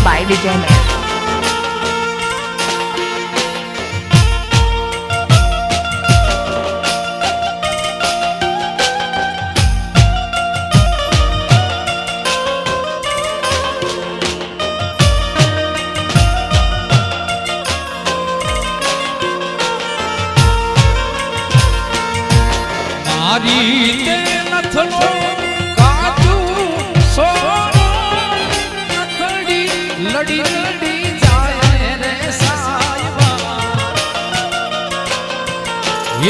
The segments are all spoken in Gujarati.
by Vijay Nair. લડી લડી જાય રે સાયબા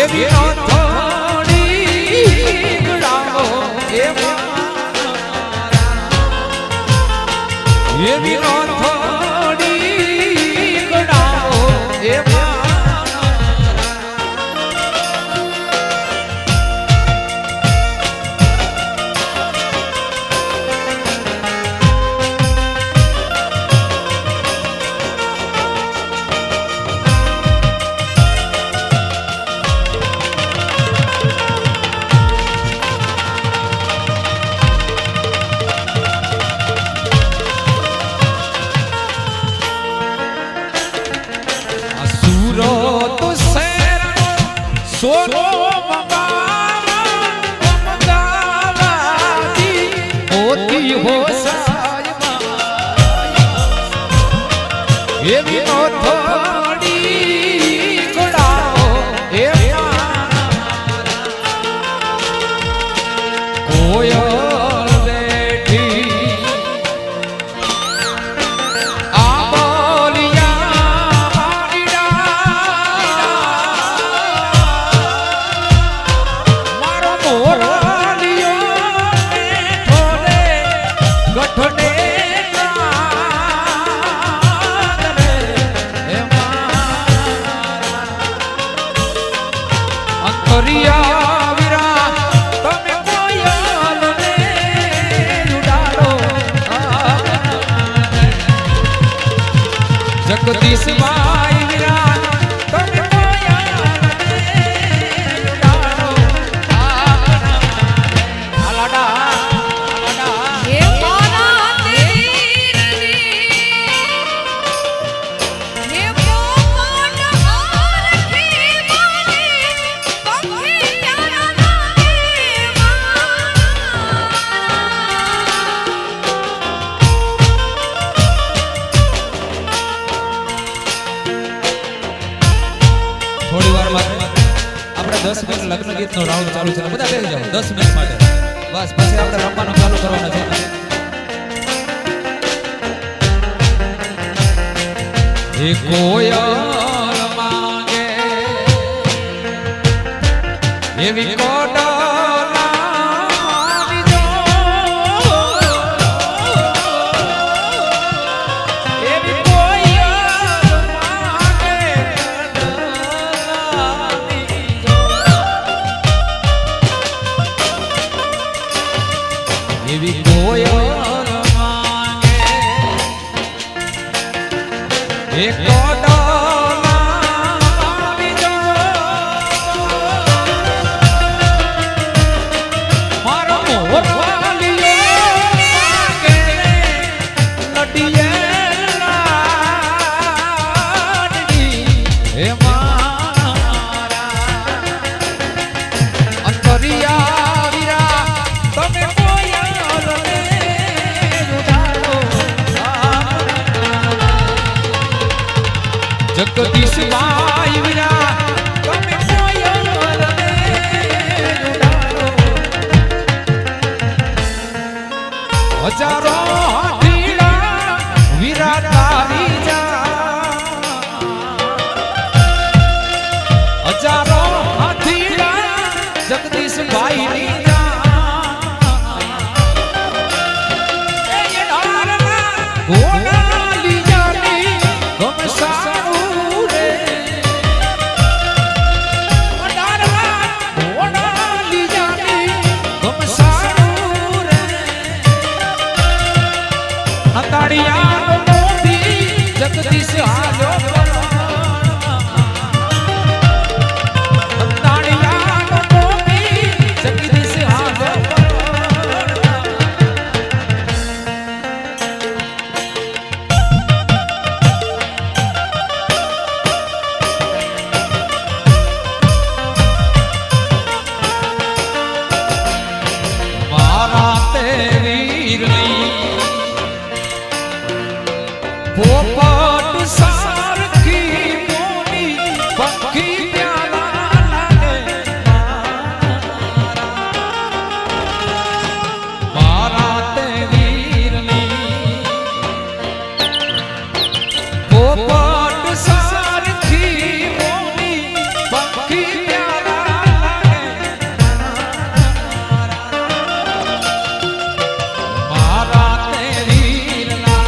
એવી થોડી ગડાવો એવી થોડી ગડાવો સોનો મગાવાતી હોતી હો સાયબા એવી નો થોડી ગોડાઓ એ કોયલ બેઠી જગદીશ ભાઈ વિરા તમે થોડી વાર માટે આપણે 10 મિનિટ લગ્ન ગીતનો રાઉન્ડ ચાલુ છે બધા બેસી જાઓ 10 મિનિટ માટે બસ પછી આપણે રમવાનું ચાલુ કરવાનું છે એ કોયલ માંગે એવી કોડા એવી કોયલ માંગે એક જગદીશ ભાઈ વિરા તમે કોયલ રે ઉડાડો હજારો હાથીડા વિરા તારી જા હજારો હાથીડા જગદીશ ભાઈ ની જા એ ડારના ગોના લીજાની ગમસા જગદીશ હાજો જગદીશ હાજો પોપટ સારખી મોની પંખી પ્યાલા લાગે મારા તે વીરની પોપટ સારખી મોની પંખી પ્યાલા લાગે મારા તે વીરના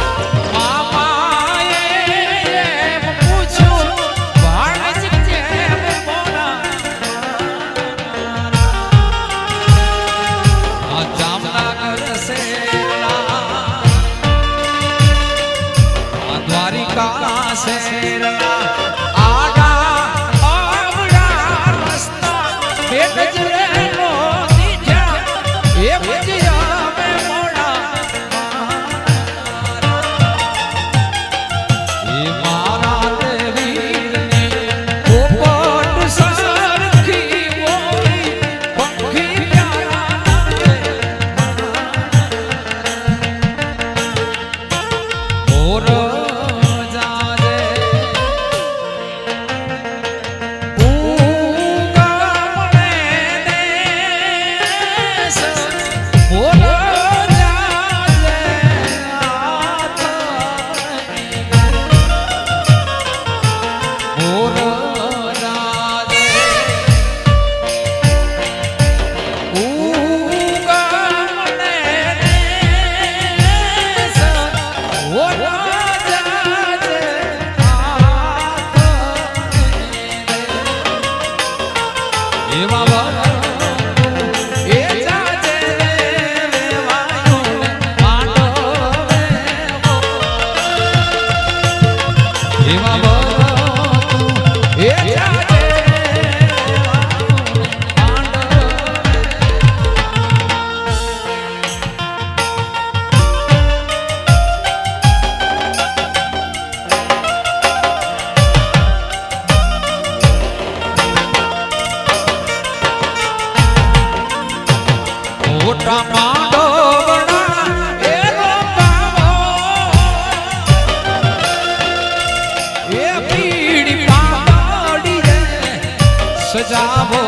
સજાવો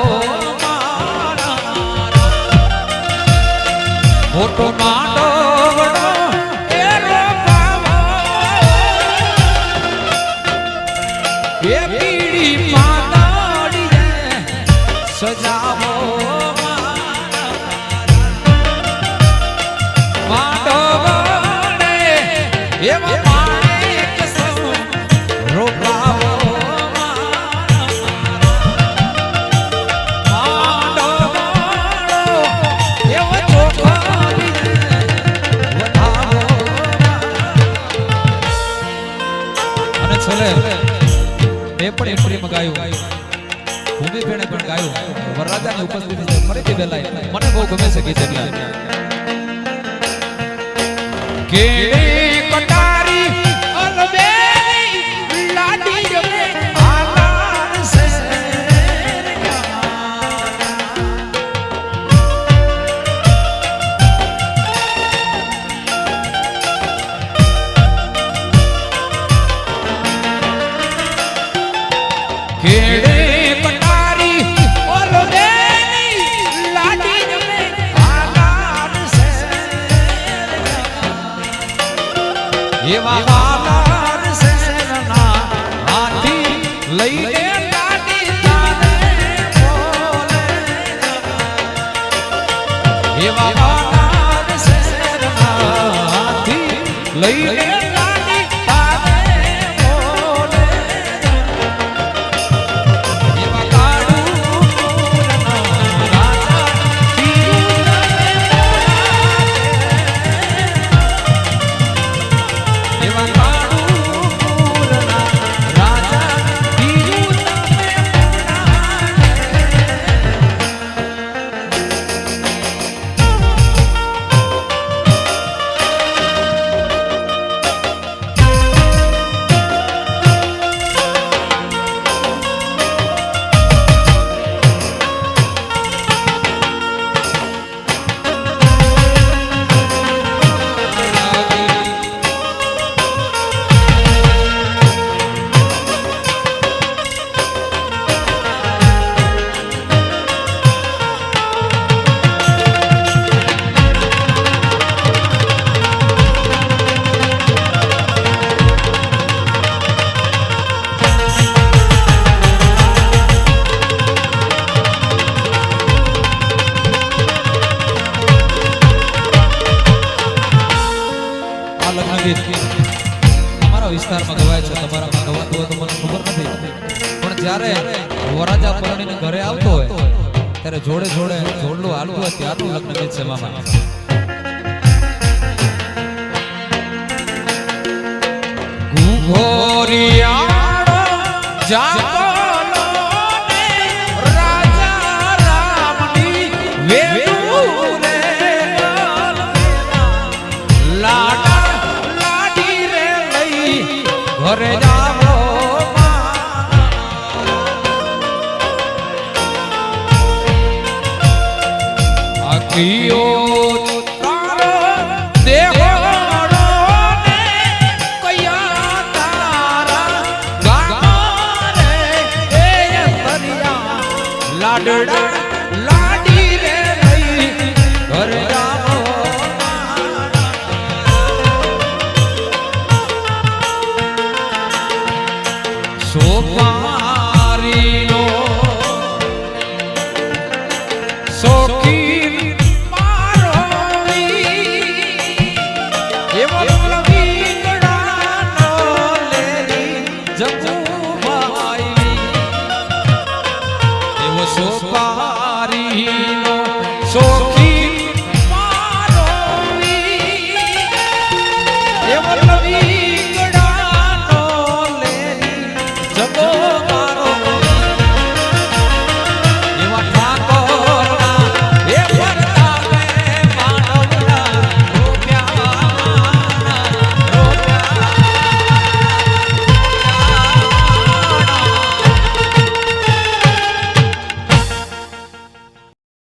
મોટો માંડો એરો પાવો એ પીડી પાતળી સજાવો માંડો એવા માણેક સૌ રોપાવો મેં પણ એપ્રિલમાં ગાયું ભૂમિ ફેણે પણ ગાયું વરરાજાની ઉપસ્થિતિ ફરીથી બેલાય મને બહુ ગમે છે ગીત એટલે કેડી કટારી અલબેલી લાડી રે આલાર સે કેડે પટારી ઓલબેની લાડી રે આલાર સે એવા આલાર સેના હાથી લઈને લાડી તારે બોલે એવા આલાર સેના હાથી લઈને તમારા વિસ્તારમાં ગવાય છે, તમારામાં ગવાતું હોય તો મને ખબર નથી, પણ જ્યારે વરરાજા પરણીને ઘરે આવતો હોય ત્યારે જોડે જોડે જોડલું હાલતું હોય ત્યારનું લગ્ન ગીત છે મામા. ઘોરિયાળો જાગલો ને રાજા રામની વેલું રે લાડા લાડી રે લઈ ઘરે જાવો આખીઓ તારો દેહો લાડડા લાડી રે લઈ ઘરે જાવો સોપારીનો સોકી મારો એવો લવીગડાનો લેરી જગુભાઈ સોપારીનો સોખી મારો એવો લવીગડાનો લેરી જગો મારો